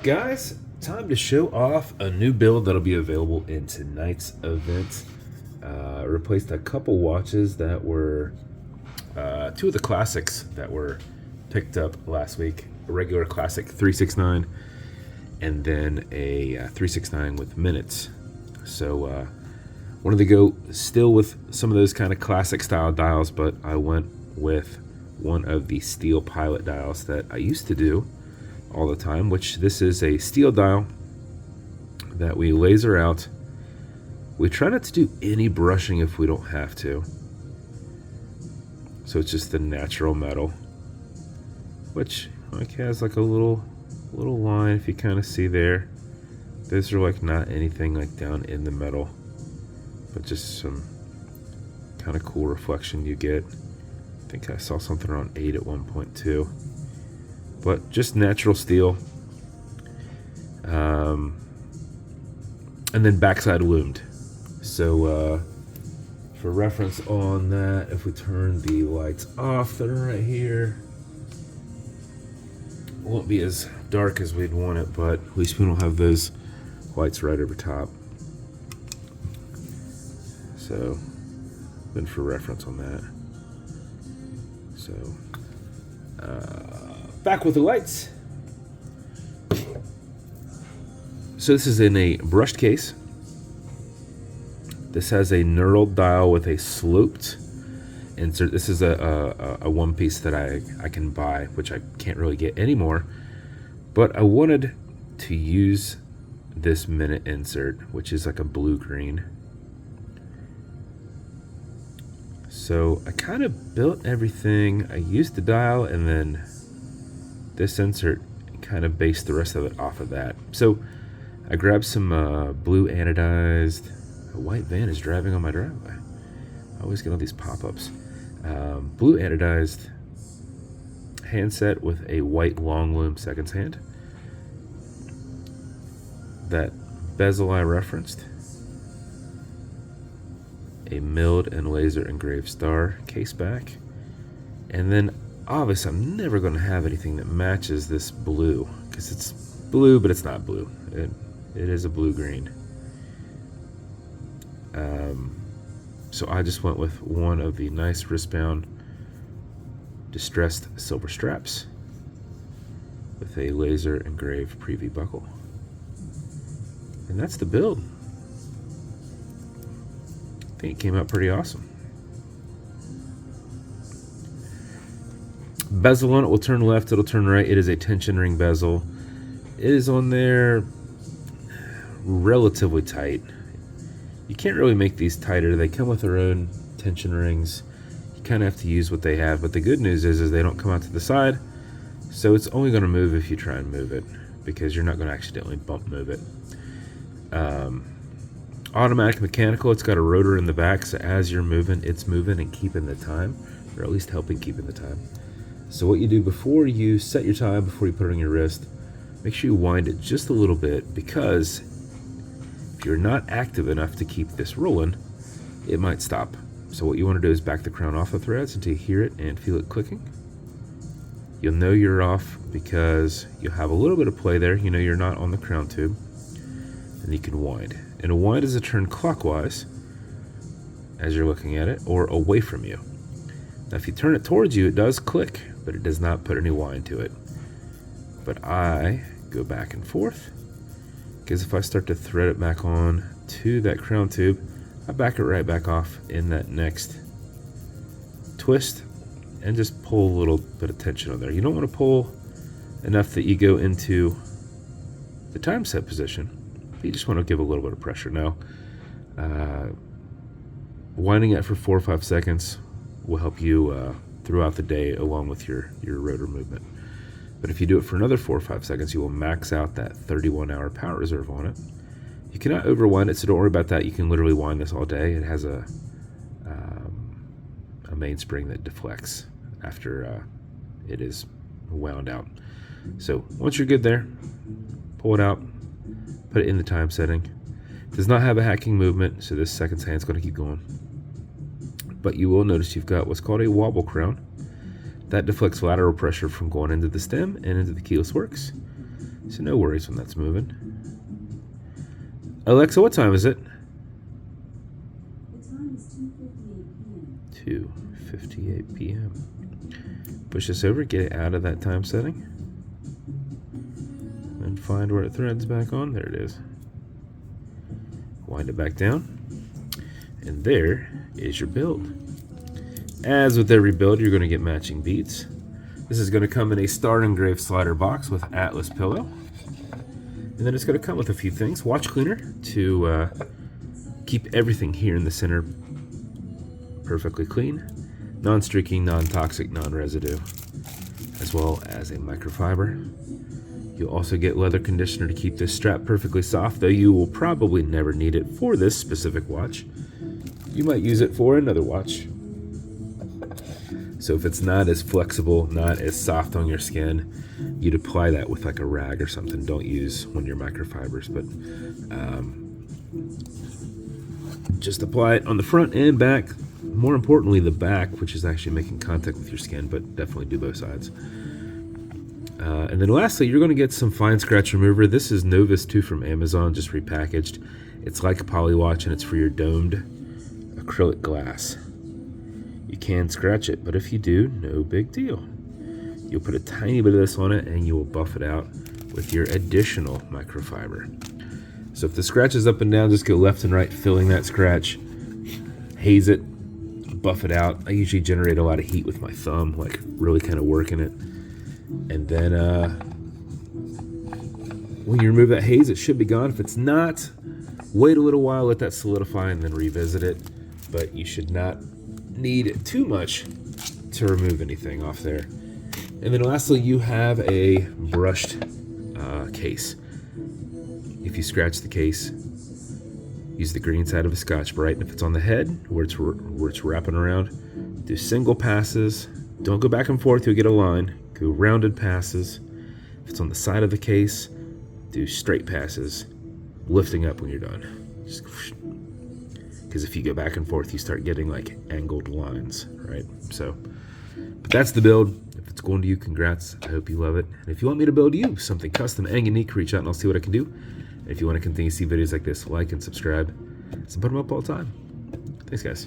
up, guys? Time to show off a new build that'll be available in tonight's event. Replaced a couple watches that were two of the classics that were picked up last week. A regular classic 369 and then a 369 with minutes. So wanted to go still with some of those kind of classic style dials, but I went with one of the steel pilot dials that I used to do all the time, which this is a steel dial that we laser out. We try not to do any brushing if we don't have to. So it's just the natural metal, which like has like a little line, if you kind of see there. Those are like not anything like down in the metal, but just some kind of cool reflection you get. I think I saw something around 8 at one point too. But just natural steel. And then backside lumed. So for reference on that, if we turn the lights off that are right here, it won't be as dark as we'd want it, but at least we don't have those lights right over top. So then for reference on that. So back with the lights. So this is in a brushed case. This has a knurled dial with a sloped insert. This is a one piece that I can buy, which I can't really get anymore. But I wanted to use this minute insert, which is like a blue-green. So I kind of built everything. I used the dial and then this insert, kind of based the rest of it off of that. So I grabbed some blue anodized. A white van is driving on my driveway. I always get all these pop-ups. Blue anodized handset with a white long loom seconds hand. That bezel I referenced. A milled and laser engraved star caseback. And then obviously I'm never going to have anything that matches this blue, because it's blue but it's not blue. It is a blue-green. So I just went with one of the nice wristbound distressed silver straps with a laser engraved preview buckle. And that's the build. I think it came out pretty awesome. Bezel on it will turn left, it'll turn right. It is a tension ring bezel. It is on there relatively tight. You can't really make these tighter. They come with their own tension rings. You kind of have to use what they have, but the good news is they don't come out to the side, so it's only going to move if you try and move it, because you're not going to accidentally bump move it. Automatic mechanical. It's got a rotor in the back, so as you're moving, it's moving and keeping the time, or at least helping keeping the time. So what you do before you set your time, before you put it on your wrist, make sure you wind it just a little bit, because if you're not active enough to keep this rolling, it might stop. So what you want to do is back the crown off the threads until you hear it and feel it clicking. You'll know you're off because you'll have a little bit of play there. You know you're not on the crown tube. And you can wind. And a wind is a turn clockwise as you're looking at it, or away from you. Now if you turn it towards you, it does click, but it does not put any wind to it. But I go back and forth, because if I start to thread it back on to that crown tube, I back it right back off in that next twist and just pull a little bit of tension on there. You don't want to pull enough that you go into the time set position. You just want to give a little bit of pressure. Now, winding it for 4 or 5 seconds will help you throughout the day along with your rotor movement. But if you do it for another 4 or 5 seconds, you will max out that 31-hour power reserve on it. You cannot overwind it, so don't worry about that. You can literally wind this all day. It has a mainspring that deflects after it is wound out. So once you're good there, pull it out, put it in the time setting. It does not have a hacking movement, so this seconds hand is going to keep going. But you will notice you've got what's called a wobble crown. That deflects lateral pressure from going into the stem and into the keyless works. So no worries when that's moving. Alexa, what time is it? The time is 2:58 p.m. 2:58 p.m. Push this over, get it out of that time setting. And find where it threads back on. There it is. Wind it back down. And there is your build. As with every build, you're going to get matching beads. This is going to come in a star engraved slider box with Atlas pillow. And then it's going to come with a few things. Watch cleaner to keep everything here in the center perfectly clean. Non-streaking, non-toxic, non-residue. As well as a microfiber. You'll also get leather conditioner to keep this strap perfectly soft, though you will probably never need it for this specific watch. You might use it for another watch. So if it's not as flexible, not as soft on your skin, you'd apply that with like a rag or something. Don't use one of your microfibers, but just apply it on the front and back. More importantly, the back, which is actually making contact with your skin, but definitely do both sides. And then lastly, you're going to get some fine scratch remover. This is Novus 2 from Amazon, just repackaged. It's like a poly watch, and it's for your domed acrylic glass. You can scratch it, but if you do, no big deal. You'll put a tiny bit of this on it, and you will buff it out with your additional microfiber. So if the scratch is up and down, just go left and right, filling that scratch. Haze it, buff it out. I usually generate a lot of heat with my thumb, like really kind of working it. And then when you remove that haze, it should be gone. If it's not, wait a little while, let that solidify, and then revisit it. But you should not need too much to remove anything off there. And then lastly, you have a brushed case. If you scratch the case, use the green side of a Scotch-Brite, and if it's on the head where it's wrapping around, do single passes. Don't go back and forth, you'll get a line. Go rounded passes. If it's on the side of the case, do straight passes, lifting up when you're done. Because if you go back and forth, you start getting like angled lines, right? So, but that's the build. If it's going to you, congrats. I hope you love it. And if you want me to build you something custom and unique, reach out and I'll see what I can do. And if you want to continue to see videos like this, like and subscribe. So put them up all the time. Thanks, guys.